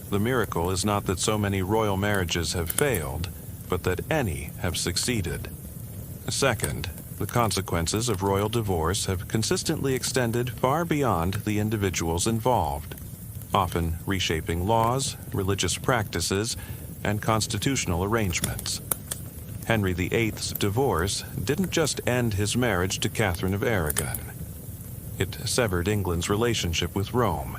The miracle is not that so many royal marriages have failed, but that any have succeeded. Second, the consequences of royal divorce have consistently extended far beyond the individuals involved, often reshaping laws, religious practices, and constitutional arrangements. Henry VIII's divorce didn't just end his marriage to Catherine of Aragon. It severed England's relationship with Rome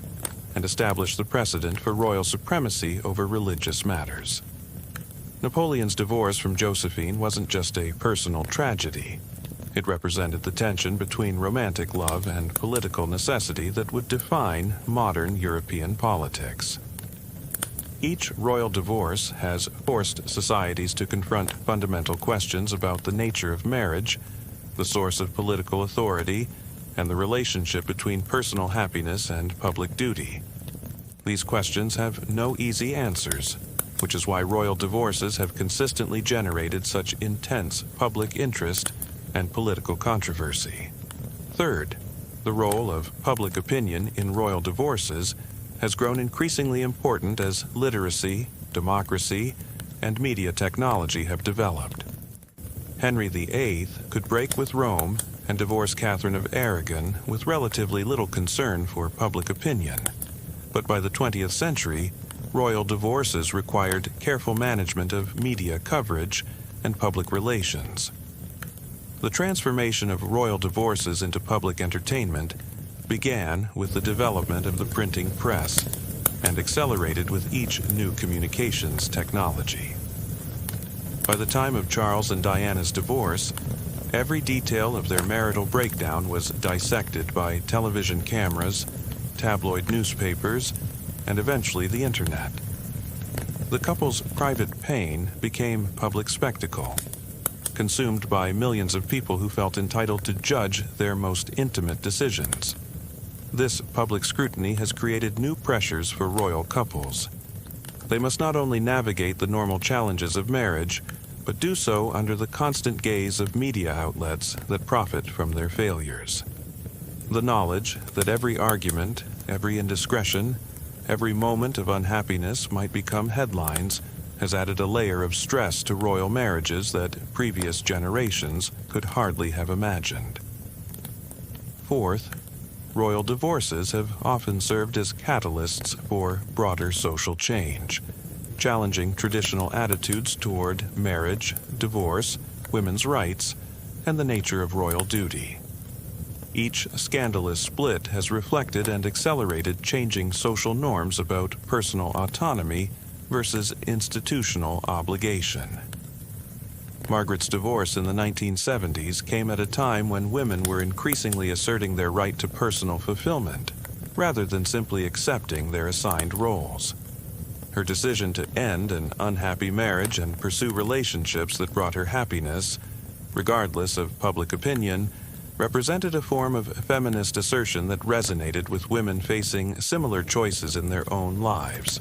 and established the precedent for royal supremacy over religious matters. Napoleon's divorce from Josephine wasn't just a personal tragedy. It represented the tension between romantic love and political necessity that would define modern European politics. Each royal divorce has forced societies to confront fundamental questions about the nature of marriage, the source of political authority, and the relationship between personal happiness and public duty. These questions have no easy answers, which is why royal divorces have consistently generated such intense public interest and political controversy. Third, the role of public opinion in royal divorces has grown increasingly important as literacy, democracy, and media technology have developed. Henry VIII could break with Rome and divorce Catherine of Aragon with relatively little concern for public opinion. But by the 20th century, royal divorces required careful management of media coverage and public relations. The transformation of royal divorces into public entertainment began with the development of the printing press and accelerated with each new communications technology. By the time of Charles and Diana's divorce, every detail of their marital breakdown was dissected by television cameras, tabloid newspapers, and eventually the internet. The couple's private pain became public spectacle, consumed by millions of people who felt entitled to judge their most intimate decisions. This public scrutiny has created new pressures for royal couples. They must not only navigate the normal challenges of marriage, but do so under the constant gaze of media outlets that profit from their failures. The knowledge that every argument, every indiscretion, every moment of unhappiness might become headlines has added a layer of stress to royal marriages that previous generations could hardly have imagined. Fourth, royal divorces have often served as catalysts for broader social change, challenging traditional attitudes toward marriage, divorce, women's rights, and the nature of royal duty. Each scandalous split has reflected and accelerated changing social norms about personal autonomy versus institutional obligation. Margaret's divorce in the 1970s came at a time when women were increasingly asserting their right to personal fulfillment, rather than simply accepting their assigned roles. Her decision to end an unhappy marriage and pursue relationships that brought her happiness, regardless of public opinion, represented a form of feminist assertion that resonated with women facing similar choices in their own lives.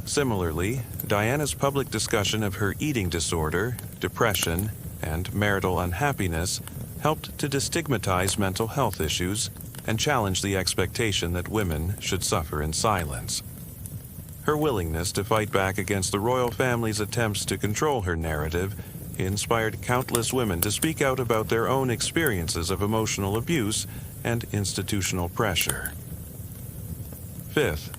Similarly, Diana's public discussion of her eating disorder, depression, and marital unhappiness helped to destigmatize mental health issues and challenge the expectation that women should suffer in silence. Her willingness to fight back against the royal family's attempts to control her narrative inspired countless women to speak out about their own experiences of emotional abuse and institutional pressure. Fifth,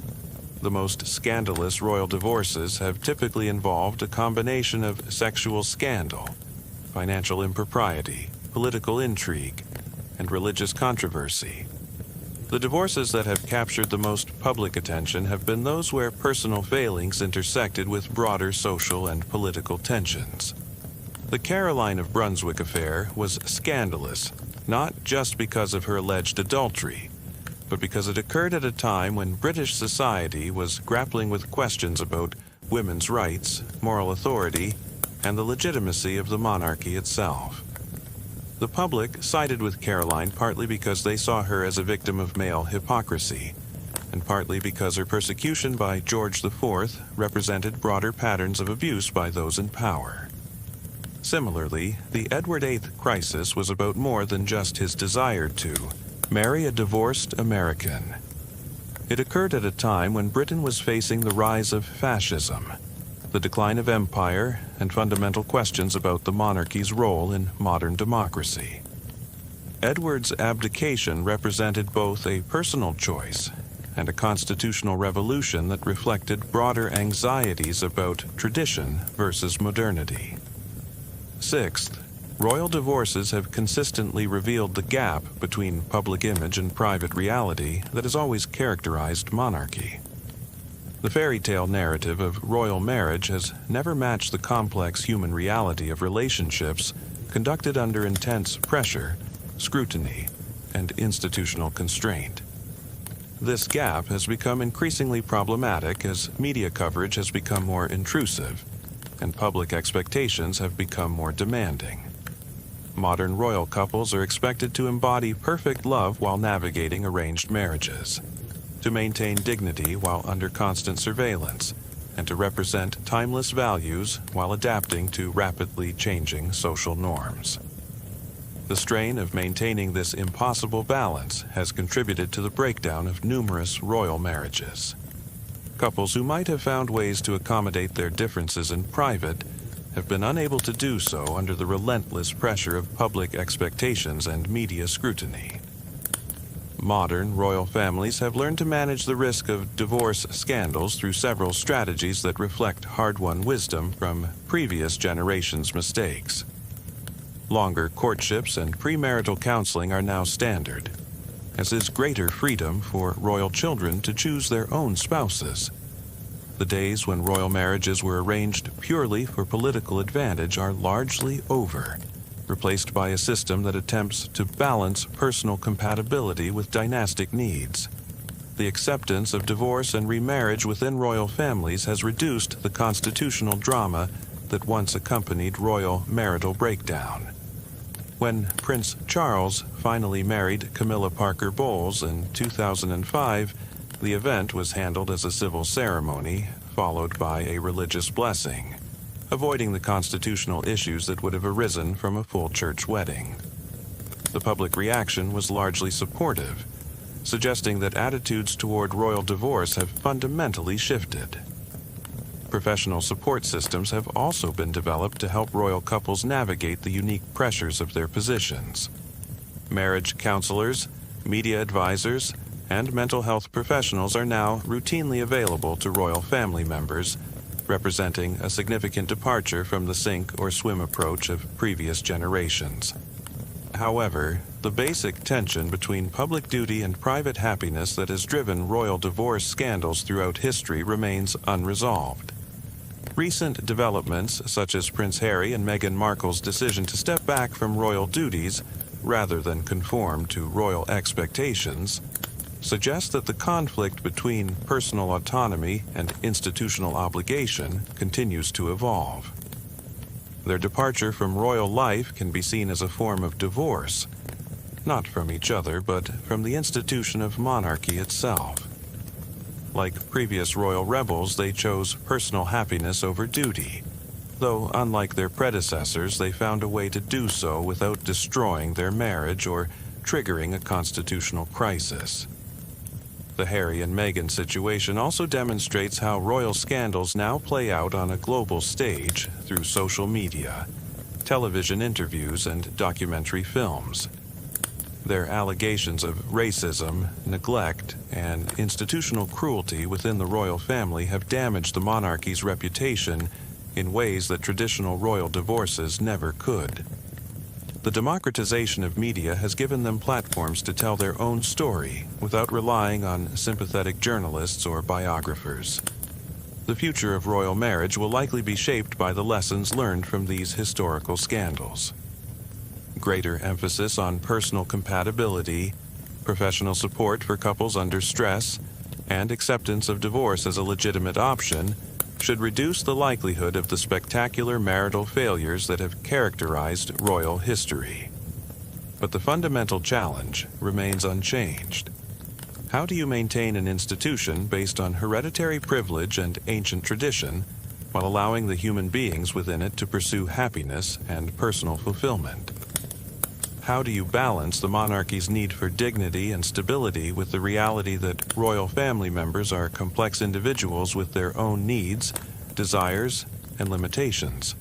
the most scandalous royal divorces have typically involved a combination of sexual scandal, financial impropriety, political intrigue, and religious controversy. The divorces that have captured the most public attention have been those where personal failings intersected with broader social and political tensions. The Caroline of Brunswick affair was scandalous, not just because of her alleged adultery, but because it occurred at a time when British society was grappling with questions about women's rights, moral authority, and the legitimacy of the monarchy itself. The public sided with Caroline partly because they saw her as a victim of male hypocrisy, and partly because her persecution by George IV represented broader patterns of abuse by those in power. Similarly, the Edward VIII crisis was about more than just his desire to marry a divorced American. It occurred at a time when Britain was facing the rise of fascism, the decline of empire, and fundamental questions about the monarchy's role in modern democracy. Edward's abdication represented both a personal choice and a constitutional revolution that reflected broader anxieties about tradition versus modernity. Sixth, royal divorces have consistently revealed the gap between public image and private reality that has always characterized monarchy. The fairy tale narrative of royal marriage has never matched the complex human reality of relationships conducted under intense pressure, scrutiny, and institutional constraint. This gap has become increasingly problematic as media coverage has become more intrusive, and public expectations have become more demanding. Modern royal couples are expected to embody perfect love while navigating arranged marriages, to maintain dignity while under constant surveillance, and to represent timeless values while adapting to rapidly changing social norms. The strain of maintaining this impossible balance has contributed to the breakdown of numerous royal marriages. Couples who might have found ways to accommodate their differences in private have been unable to do so under the relentless pressure of public expectations and media scrutiny. Modern royal families have learned to manage the risk of divorce scandals through several strategies that reflect hard-won wisdom from previous generations' mistakes. Longer courtships and premarital counseling are now standard, as is greater freedom for royal children to choose their own spouses. The days when royal marriages were arranged purely for political advantage are largely over, replaced by a system that attempts to balance personal compatibility with dynastic needs. The acceptance of divorce and remarriage within royal families has reduced the constitutional drama that once accompanied royal marital breakdown. When Prince Charles finally married Camilla Parker Bowles in 2005, the event was handled as a civil ceremony, followed by a religious blessing, avoiding the constitutional issues that would have arisen from a full church wedding. The public reaction was largely supportive, suggesting that attitudes toward royal divorce have fundamentally shifted. Professional support systems have also been developed to help royal couples navigate the unique pressures of their positions. Marriage counselors, media advisors, and mental health professionals are now routinely available to royal family members, representing a significant departure from the sink or swim approach of previous generations. However, the basic tension between public duty and private happiness that has driven royal divorce scandals throughout history remains unresolved. Recent developments, such as Prince Harry and Meghan Markle's decision to step back from royal duties rather than conform to royal expectations, suggest that the conflict between personal autonomy and institutional obligation continues to evolve. Their departure from royal life can be seen as a form of divorce, not from each other, but from the institution of monarchy itself. Like previous royal rebels, they chose personal happiness over duty, though unlike their predecessors, they found a way to do so without destroying their marriage or triggering a constitutional crisis. The Harry and Meghan situation also demonstrates how royal scandals now play out on a global stage through social media, television interviews, and documentary films. Their allegations of racism, neglect, and institutional cruelty within the royal family have damaged the monarchy's reputation in ways that traditional royal divorces never could. The democratization of media has given them platforms to tell their own story without relying on sympathetic journalists or biographers. The future of royal marriage will likely be shaped by the lessons learned from these historical scandals. Greater emphasis on personal compatibility, professional support for couples under stress, and acceptance of divorce as a legitimate option should reduce the likelihood of the spectacular marital failures that have characterized royal history. But the fundamental challenge remains unchanged. How do you maintain an institution based on hereditary privilege and ancient tradition while allowing the human beings within it to pursue happiness and personal fulfillment. How do you balance the monarchy's need for dignity and stability with the reality that royal family members are complex individuals with their own needs, desires, and limitations?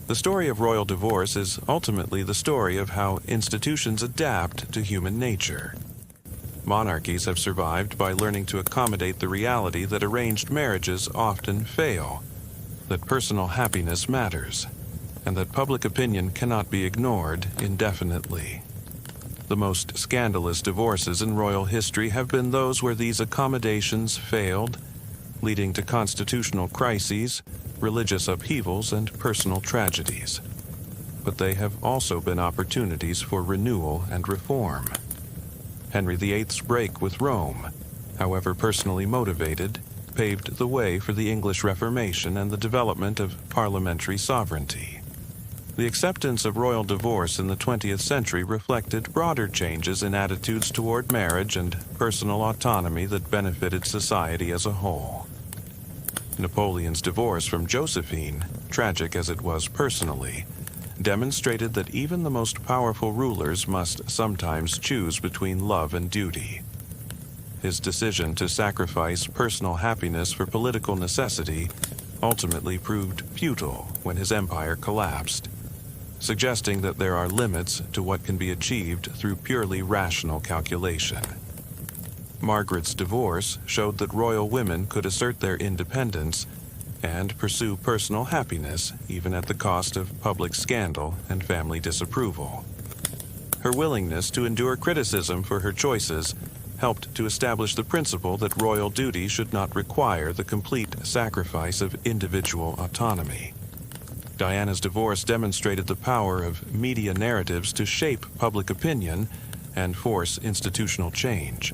The story of royal divorce is ultimately the story of how institutions adapt to human nature. Monarchies have survived by learning to accommodate the reality that arranged marriages often fail, that personal happiness matters, and that public opinion cannot be ignored indefinitely. The most scandalous divorces in royal history have been those where these accommodations failed, leading to constitutional crises, religious upheavals, and personal tragedies. But they have also been opportunities for renewal and reform. Henry VIII's break with Rome, however personally motivated, paved the way for the English Reformation and the development of parliamentary sovereignty. The acceptance of royal divorce in the 20th century reflected broader changes in attitudes toward marriage and personal autonomy that benefited society as a whole. Napoleon's divorce from Josephine, tragic as it was personally, demonstrated that even the most powerful rulers must sometimes choose between love and duty. His decision to sacrifice personal happiness for political necessity ultimately proved futile when his empire collapsed, suggesting that there are limits to what can be achieved through purely rational calculation. Margaret's divorce showed that royal women could assert their independence and pursue personal happiness even at the cost of public scandal and family disapproval. Her willingness to endure criticism for her choices helped to establish the principle that royal duty should not require the complete sacrifice of individual autonomy. Diana's divorce demonstrated the power of media narratives to shape public opinion and force institutional change.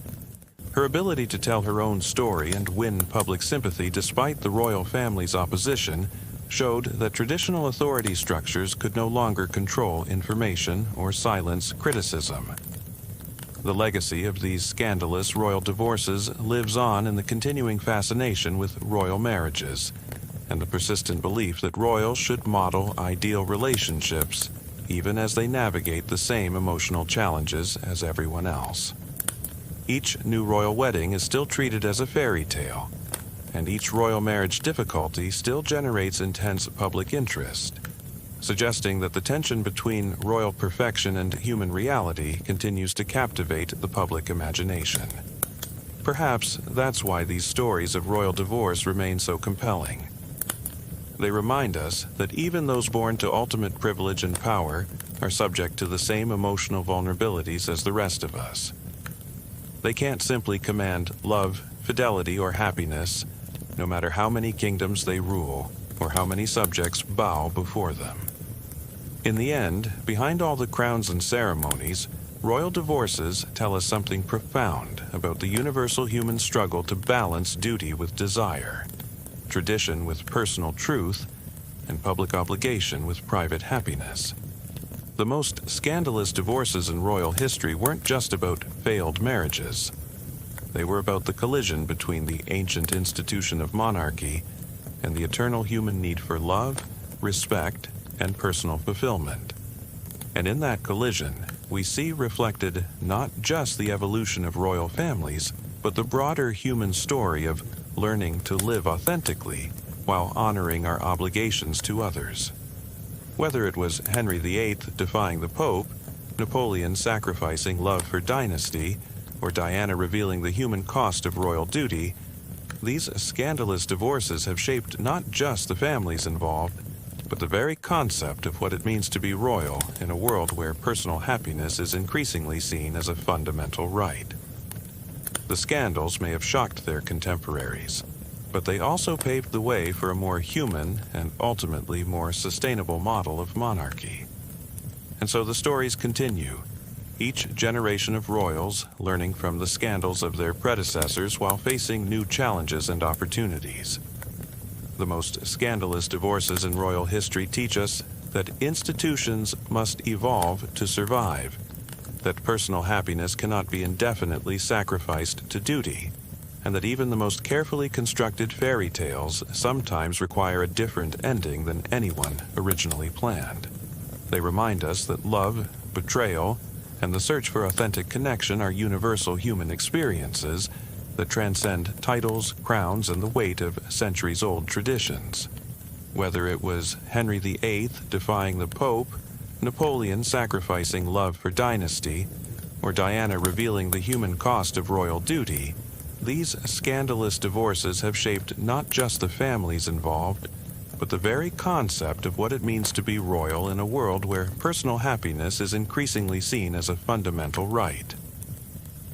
Her ability to tell her own story and win public sympathy despite the royal family's opposition showed that traditional authority structures could no longer control information or silence criticism. The legacy of these scandalous royal divorces lives on in the continuing fascination with royal marriages and the persistent belief that royals should model ideal relationships even as they navigate the same emotional challenges as everyone else. Each new royal wedding is still treated as a fairy tale, and each royal marriage difficulty still generates intense public interest, suggesting that the tension between royal perfection and human reality continues to captivate the public imagination. Perhaps that's why these stories of royal divorce remain so compelling. They remind us that even those born to ultimate privilege and power are subject to the same emotional vulnerabilities as the rest of us. They can't simply command love, fidelity, or happiness, no matter how many kingdoms they rule or how many subjects bow before them. In the end, behind all the crowns and ceremonies, royal divorces tell us something profound about the universal human struggle to balance duty with desire, tradition with personal truth, and public obligation with private happiness. The most scandalous divorces in royal history weren't just about failed marriages. They were about the collision between the ancient institution of monarchy and the eternal human need for love, respect, and personal fulfillment. And in that collision, we see reflected not just the evolution of royal families, but the broader human story of learning to live authentically while honoring our obligations to others. Whether it was Henry VIII defying the Pope, Napoleon sacrificing love for dynasty, or Diana revealing the human cost of royal duty, these scandalous divorces have shaped not just the families involved, but the very concept of what it means to be royal in a world where personal happiness is increasingly seen as a fundamental right. The scandals may have shocked their contemporaries, but they also paved the way for a more human and ultimately more sustainable model of monarchy. And so the stories continue, each generation of royals learning from the scandals of their predecessors while facing new challenges and opportunities. The most scandalous divorces in royal history teach us that institutions must evolve to survive, that personal happiness cannot be indefinitely sacrificed to duty, and that even the most carefully constructed fairy tales sometimes require a different ending than anyone originally planned. They remind us that love, betrayal, and the search for authentic connection are universal human experiences that transcend titles, crowns, and the weight of centuries-old traditions. Whether it was Henry VIII defying the Pope, Napoleon sacrificing love for dynasty, or Diana revealing the human cost of royal duty, these scandalous divorces have shaped not just the families involved, but the very concept of what it means to be royal in a world where personal happiness is increasingly seen as a fundamental right.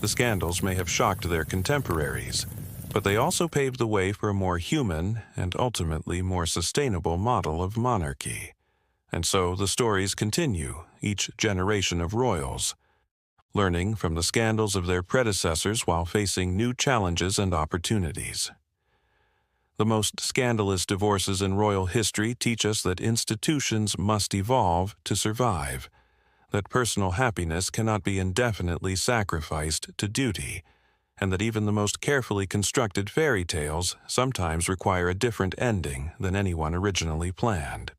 The scandals may have shocked their contemporaries, but they also paved the way for a more human and ultimately more sustainable model of monarchy. And so the stories continue, each generation of royals, learning from the scandals of their predecessors while facing new challenges and opportunities. The most scandalous divorces in royal history teach us that institutions must evolve to survive, that personal happiness cannot be indefinitely sacrificed to duty, and that even the most carefully constructed fairy tales sometimes require a different ending than anyone originally planned.